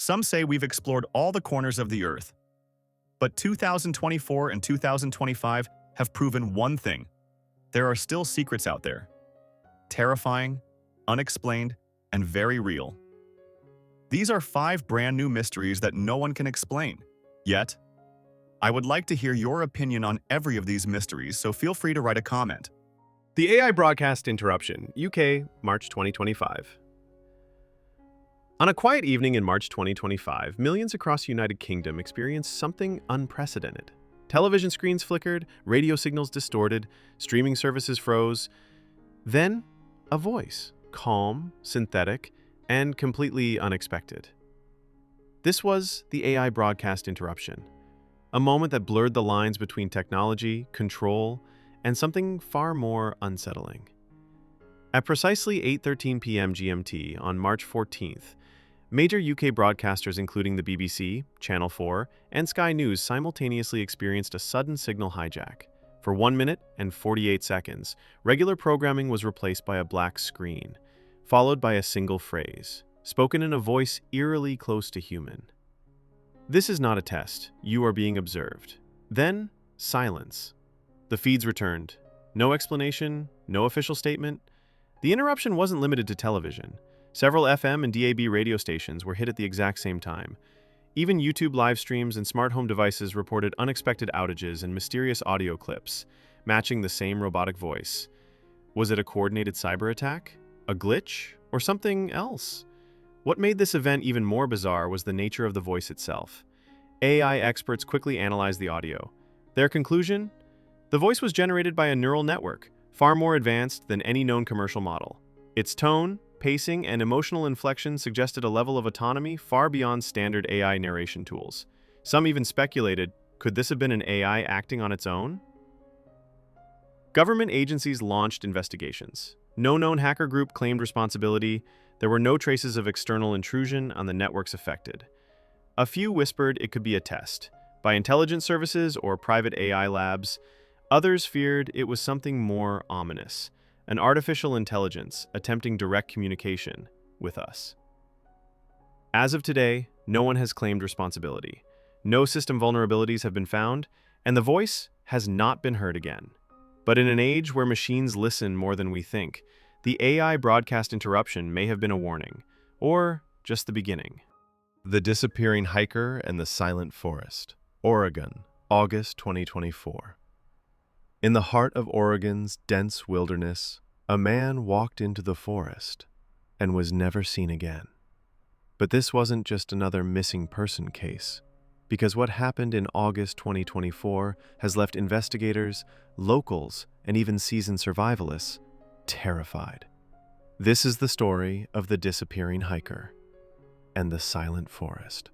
Some say we've explored all the corners of the Earth. But 2024 and 2025 have proven one thing. There are still secrets out there. Terrifying, unexplained, and very real. These are 5 brand new mysteries that no one can explain. Yet, I would like to hear your opinion on every of these mysteries, so feel free to write a comment. The AI broadcast interruption, UK, March 2025. On a quiet evening in March 2025, millions across the United Kingdom experienced something unprecedented. Television screens flickered, radio signals distorted, streaming services froze. Then, a voice, calm, synthetic, and completely unexpected. This was the AI broadcast interruption, a moment that blurred the lines between technology, control, and something far more unsettling. At precisely 8:13 p.m. GMT on March 14th, major UK broadcasters including the BBC, Channel 4, and Sky News simultaneously experienced a sudden signal hijack. For 1 minute and 48 seconds, regular programming was replaced by a black screen, followed by a single phrase, spoken in a voice eerily close to human. "This is not a test. You are being observed." Then, silence. The feeds returned. No explanation, no official statement. The interruption wasn't limited to television. Several FM and DAB radio stations were hit at the exact same time. Even YouTube live streams and smart home devices reported unexpected outages and mysterious audio clips, matching the same robotic voice. Was it a coordinated cyber attack? A glitch? Or something else? What made this event even more bizarre was the nature of the voice itself. AI experts quickly analyzed the audio. Their conclusion? The voice was generated by a neural network, far more advanced than any known commercial model. Its tone, pacing, and emotional inflection suggested a level of autonomy far beyond standard AI narration tools. Some even speculated, could this have been an AI acting on its own? Government agencies launched investigations. No known hacker group claimed responsibility. There were no traces of external intrusion on the networks affected. A few whispered it could be a test, by intelligence services or private AI labs. Others feared it was something more ominous, an artificial intelligence attempting direct communication with us. As of today, no one has claimed responsibility. No system vulnerabilities have been found, and the voice has not been heard again. But in an age where machines listen more than we think, the AI broadcast interruption may have been a warning, or just the beginning. The Disappearing Hiker and the Silent Forest, Oregon, August 2024. In the heart of Oregon's dense wilderness, a man walked into the forest and was never seen again. But this wasn't just another missing person case, because what happened in August 2024 has left investigators, locals, and even seasoned survivalists terrified. This is the story of the disappearing hiker and the silent forest.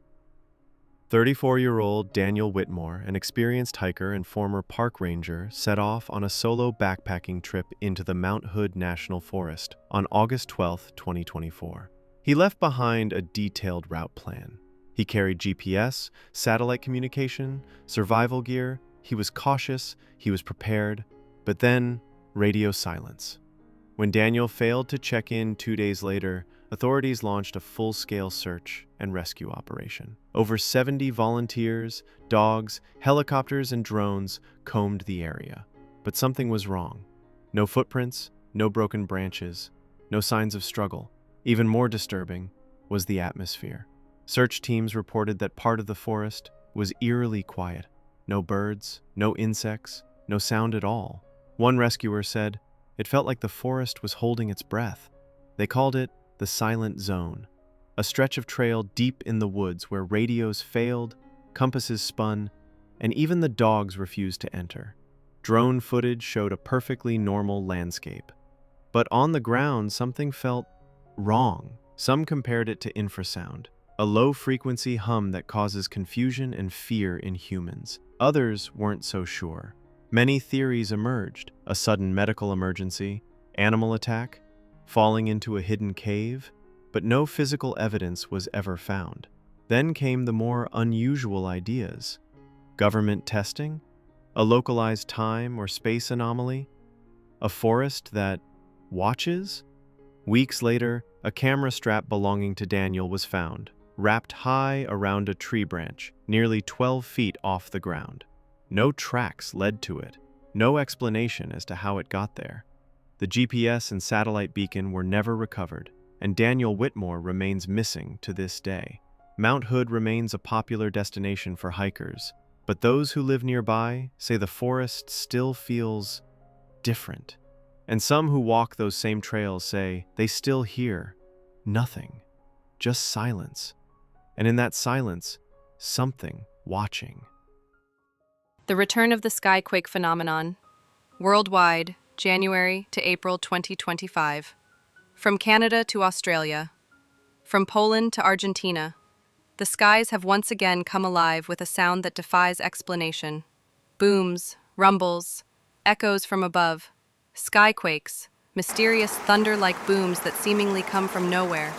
34-year-old Daniel Whitmore, an experienced hiker and former park ranger, set off on a solo backpacking trip into the Mount Hood National Forest on August 12, 2024. He left behind a detailed route plan. He carried GPS, satellite communication, survival gear. He was cautious, he was prepared, but then radio silence. When Daniel failed to check in 2 days later, authorities launched a full-scale search and rescue operation. Over 70 volunteers, dogs, helicopters, and drones combed the area. But something was wrong. No footprints, no broken branches, no signs of struggle. Even more disturbing was the atmosphere. Search teams reported that part of the forest was eerily quiet. No birds, no insects, no sound at all. One rescuer said, it felt like the forest was holding its breath. They called it the Silent Zone, a stretch of trail deep in the woods where radios failed, compasses spun, and even the dogs refused to enter. Drone footage showed a perfectly normal landscape. But on the ground, something felt wrong. Some compared it to infrasound, a low-frequency hum that causes confusion and fear in humans. Others weren't so sure. Many theories emerged: a sudden medical emergency, animal attack, falling into a hidden cave, but no physical evidence was ever found. Then came the more unusual ideas. Government testing? A localized time or space anomaly? A forest that watches? Weeks later, a camera strap belonging to Daniel was found, wrapped high around a tree branch, nearly 12 feet off the ground. No tracks led to it, no explanation as to how it got there. The GPS and satellite beacon were never recovered, and Daniel Whitmore remains missing to this day. Mount Hood remains a popular destination for hikers, but those who live nearby say the forest still feels different. And some who walk those same trails say they still hear nothing, just silence. And in that silence, something watching. The return of the skyquake phenomenon. Worldwide, January to April 2025. From Canada to Australia. From Poland to Argentina. The skies have once again come alive with a sound that defies explanation. Booms, rumbles, echoes from above. Skyquakes, mysterious thunder-like booms that seemingly come from nowhere.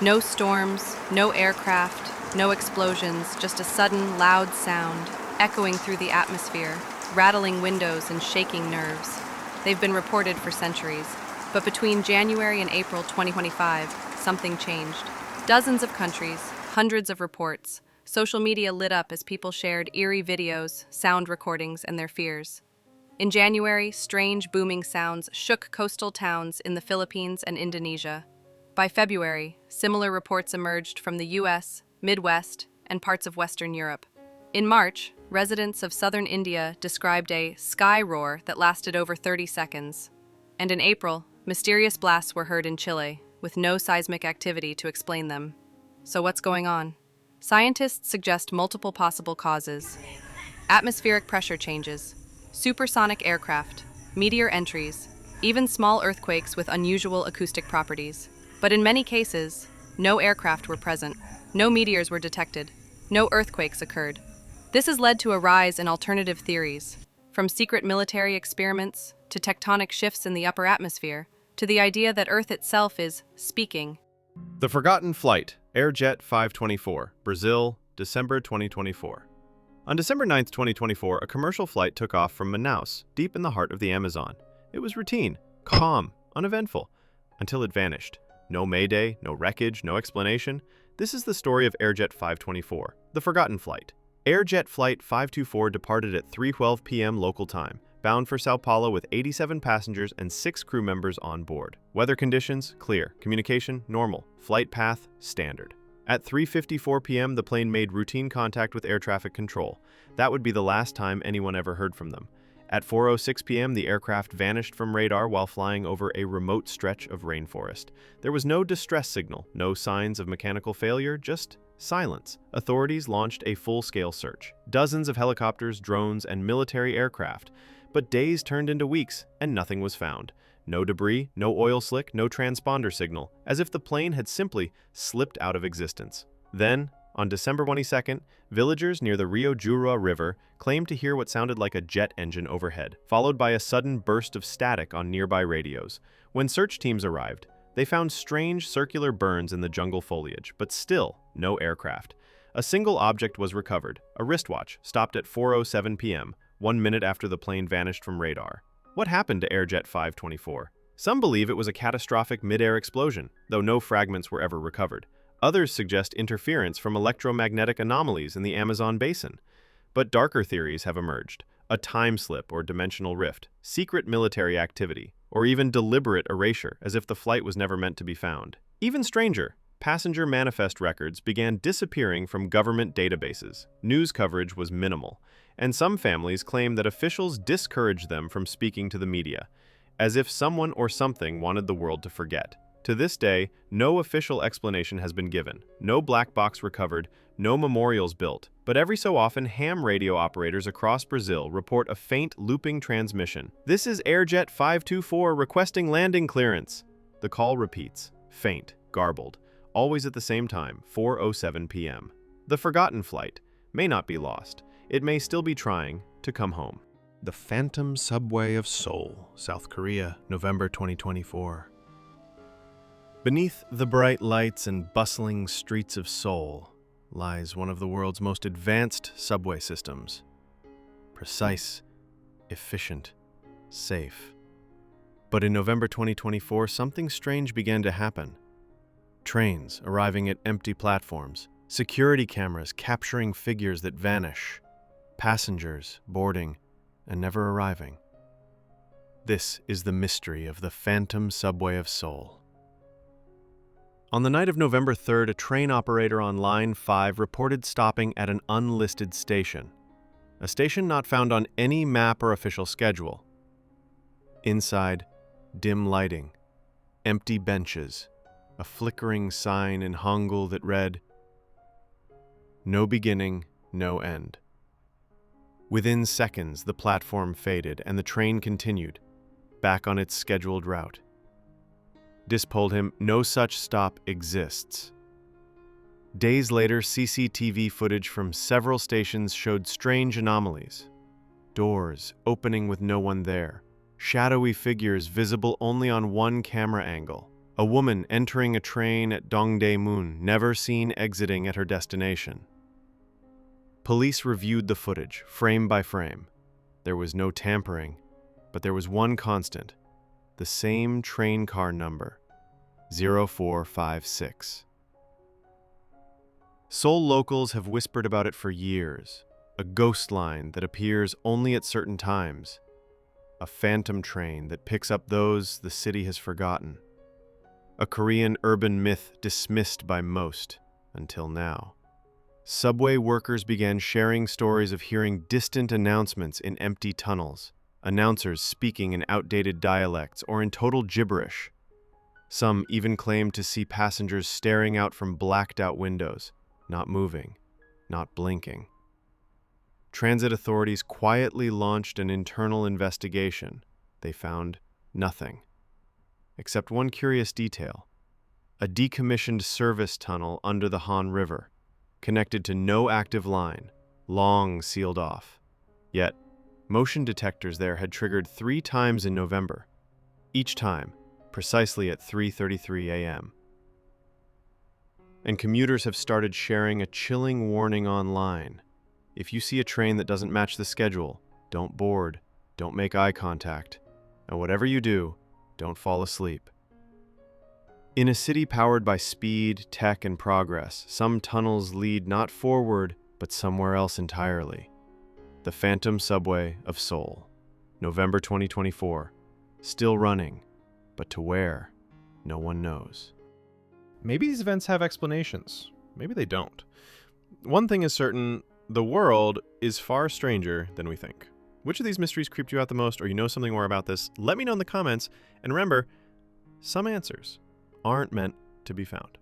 No storms, no aircraft, no explosions, just a sudden, loud sound, echoing through the atmosphere, rattling windows and shaking nerves. They've been reported for centuries, but between January and April 2025, something changed. Dozens of countries, hundreds of reports, social media lit up as people shared eerie videos, sound recordings, and their fears. In January, strange booming sounds shook coastal towns in the Philippines and Indonesia. By February, similar reports emerged from the US, Midwest, and parts of Western Europe. In March, residents of southern India described a sky roar that lasted over 30 seconds. And in April, mysterious blasts were heard in Chile, with no seismic activity to explain them. So what's going on? Scientists suggest multiple possible causes. Atmospheric pressure changes, supersonic aircraft, meteor entries, even small earthquakes with unusual acoustic properties. But in many cases, no aircraft were present, no meteors were detected, no earthquakes occurred. This has led to a rise in alternative theories, from secret military experiments to tectonic shifts in the upper atmosphere, to the idea that Earth itself is speaking. The Forgotten Flight, Airjet 524, Brazil, December 2024. On December 9, 2024, a commercial flight took off from Manaus, deep in the heart of the Amazon. It was routine, calm, uneventful, until it vanished. No mayday, no wreckage, no explanation. This is the story of Airjet 524, the Forgotten Flight. Airjet Flight 524 departed at 3:12 p.m. local time, bound for Sao Paulo with 87 passengers and 6 crew members on board. Weather conditions, clear. Communication, normal. Flight path, standard. At 3:54 p.m., the plane made routine contact with air traffic control. That would be the last time anyone ever heard from them. At 4:06 p.m., the aircraft vanished from radar while flying over a remote stretch of rainforest. There was no distress signal, no signs of mechanical failure, just silence. Authorities launched a full-scale search. Dozens of helicopters, drones, and military aircraft. But days turned into weeks, and nothing was found. No debris, no oil slick, no transponder signal, as if the plane had simply slipped out of existence. Then, on December 22nd, villagers near the Rio Jura River claimed to hear what sounded like a jet engine overhead, followed by a sudden burst of static on nearby radios. When search teams arrived, they found strange circular burns in the jungle foliage, but still no aircraft. A single object was recovered, a wristwatch, stopped at 4:07 p.m., 1 minute after the plane vanished from radar. What happened to Airjet 524? Some believe it was a catastrophic mid-air explosion, though no fragments were ever recovered. Others suggest interference from electromagnetic anomalies in the Amazon basin. But darker theories have emerged: a time slip or dimensional rift, secret military activity, or even deliberate erasure, as if the flight was never meant to be found. Even stranger, passenger manifest records began disappearing from government databases. News coverage was minimal, and some families claim that officials discouraged them from speaking to the media, as if someone or something wanted the world to forget. To this day, no official explanation has been given, no black box recovered, no memorials built, but every so often ham radio operators across Brazil report a faint looping transmission. "This is Airjet 524 requesting landing clearance." The call repeats, faint, garbled, always at the same time, 4:07 p.m. The Forgotten Flight may not be lost. It may still be trying to come home. The Phantom Subway of Seoul, South Korea, November 2024. Beneath the bright lights and bustling streets of Seoul lies one of the world's most advanced subway systems. Precise, efficient, safe. But in November 2024, something strange began to happen. Trains arriving at empty platforms, Security cameras capturing figures that vanish, passengers boarding and never arriving. This is the mystery of the phantom subway of Seoul. On the night of November 3rd, a train operator on Line 5 reported stopping at an unlisted station, a station not found on any map or official schedule. Inside, dim lighting, empty benches, a flickering sign in Hangul that read, "No beginning, no end." Within seconds, the platform faded and the train continued, back on its scheduled route. Dis told him no such stop exists. Days later, CCTV footage from several stations showed strange anomalies. Doors opening with no one there, shadowy figures visible only on one camera angle, a woman entering a train at Dongdaemun, never seen exiting at her destination. Police reviewed the footage, frame by frame. There was no tampering, but there was one constant: the same train car number, 0456. Seoul locals have whispered about it for years, a ghost line that appears only at certain times, a phantom train that picks up those the city has forgotten, a Korean urban myth dismissed by most until now. Subway workers began sharing stories of hearing distant announcements in empty tunnels, announcers speaking in outdated dialects or in total gibberish. Some even claimed to see passengers staring out from blacked-out windows, not moving, not blinking. Transit authorities quietly launched an internal investigation. They found nothing, except one curious detail: a decommissioned service tunnel under the Han River, connected to no active line, long sealed off. Yet, motion detectors there had triggered 3 times in November, each time precisely at 3:33 a.m. And commuters have started sharing a chilling warning online. If you see a train that doesn't match the schedule, don't board, don't make eye contact, and whatever you do, don't fall asleep. In a city powered by speed, tech, and progress, some tunnels lead not forward, but somewhere else entirely. The Phantom Subway of Seoul, November 2024, still running, but to where, no one knows. Maybe these events have explanations. Maybe they don't. One thing is certain: the world is far stranger than we think. Which of these mysteries creeped you out the most, or you know something more about this? Let me know in the comments. And remember, some answers aren't meant to be found.